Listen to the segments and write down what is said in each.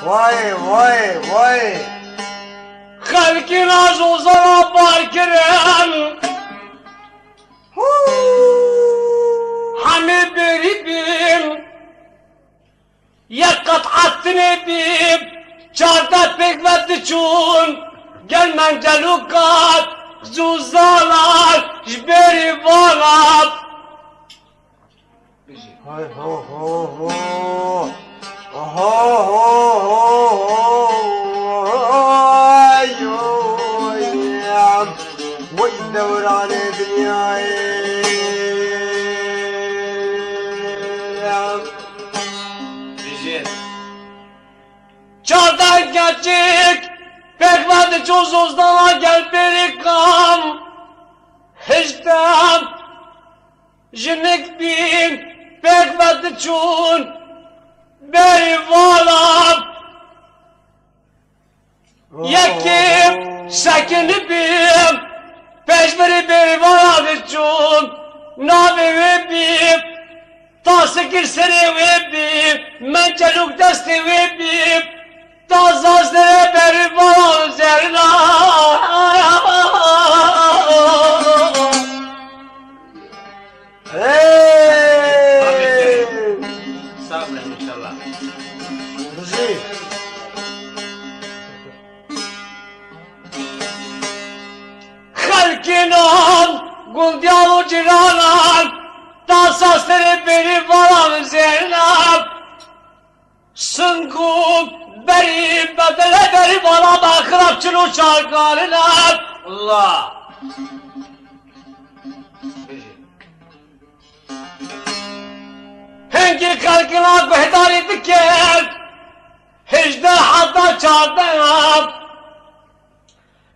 وای وای وای خلقی نازو زرا بار کرن همه بری بیم یک قطعتنی بیم چارده پکوت چون گل من جلو کات زوزالات جبری بالات هاي هو هو هو هو هو يا ويدور على دنياي çardak geçik pekmedi çuzuzdan gel beri kam hictem jinik bin pekmedi çun beri valam yekim sekini bim peşmeri beri valam çun navi ve bim tası girseri ve bim menceluk desti ve bim tazazlere beri valam zerna Sabren inşallah. رجي خلقنام گلدیال و جیرانان تاساسları beri valam zernam Sınkub beri bedele beri valam akrapçın uçar karınam Allah. Hengi kalkına behdari diker Hicde hatta çardım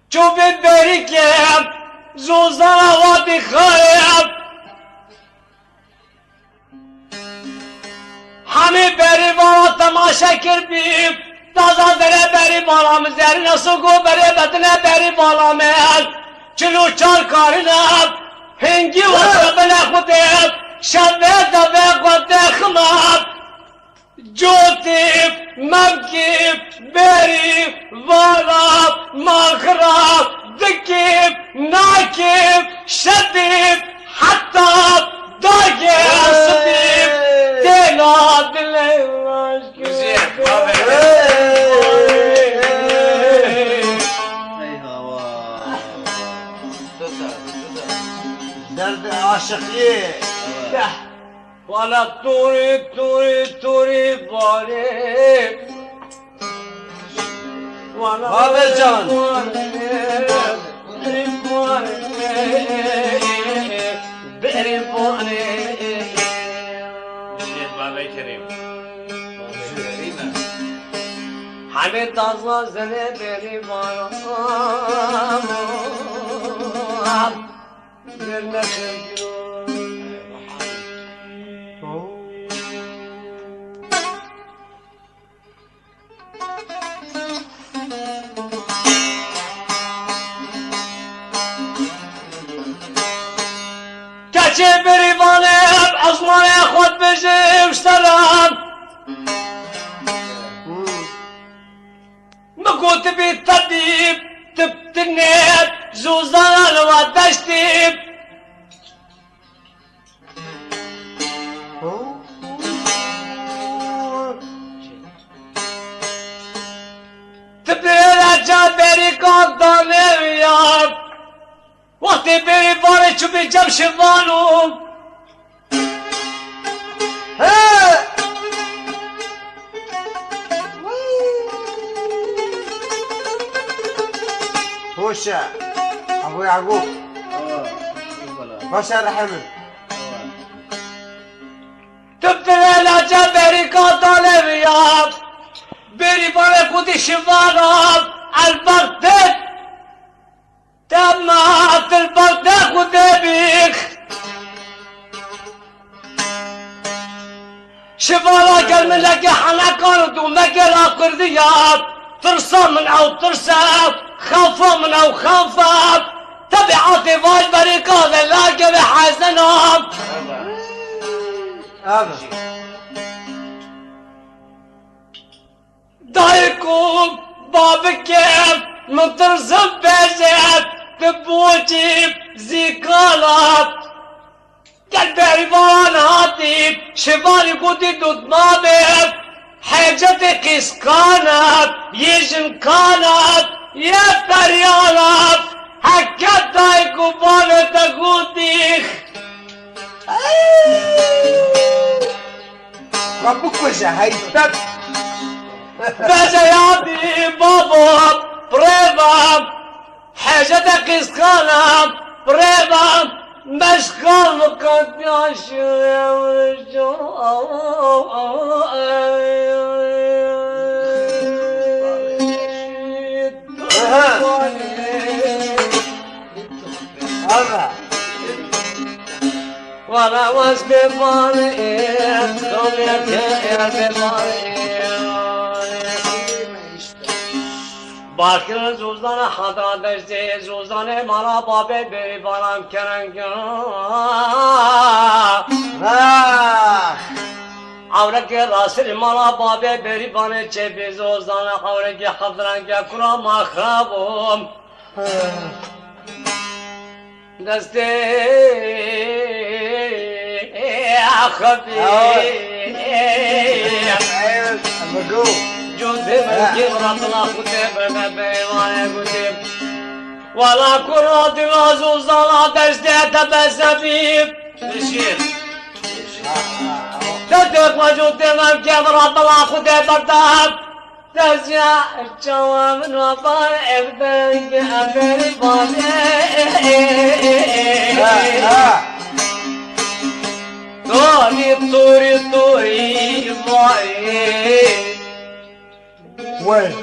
Çubi berikem Zuzana vadi khayam Hami beri vara temaşa kirbim Taza dere beri balam Zerine suku beri bedine beri balam Çulu çar karınam Hengi vasa bele kudem Şabbe da ve kodekmam Cotip, mevkip, beri, varap, makrap, dikip, nakip, şedip, hatta dage sıdip, dela dile Güzel, aşkı. Ey hava. Tutar, tutar. درد عاشقي Valla turi turi turi bari Habercan. Beri bari Güzel Baba-i Kerim. Baba-i Kerim. Hamid tazla zene beri baram Yerine sevgilim Keçi beri vanım Azmane khod bizim selam Mekut bir tabip Tıp dinlet Zuzan ve deştip Tıpıracak beri kandan eviyam Vakti beri var çubi cemşivanum هوشة أبو يعقوب باشا رحمن Tıpıracak beri kandan eviyam Beri var kudi şivanum Elbaktet Temmat البغداد ودبيخ شفارة قال من لقي حنكر ومقر قرديات ترسى من او ترسى خوفا من او خوفا تبعاتي فاج بريقات لاقي بحزنهم هذا دایکو بابکم مترزم بزد تبوجی زیکالات گل بریوان هاتی شوالی گودی دودمامت حاجت قسکانت یجن کانت یه پریانت حکت دایکو بابت گودی بکشه حیثت بزیادی بابا پریوام حاجت قسکانت پریوام مشغول مکن Allah. وانا واس ببارئت خليك يا ببارئت باكر زوزان حضرا دجدي زوزان مالا بابي بي بارام كرنگا عورك راسل مالا بابي بي باني چه بي زوزان عورك حضرا كرا ما خابم دسته خبي المقوم جوزي بلكي مرطلا خطيب بيوانا قديم ولا كرات العزوزانا دسته تبسبيب Reşit. تدق وجود ممكن مرطلا خطيب بردام تزيا الجواب من وطان ابدك ابري بابي طوري طوري وين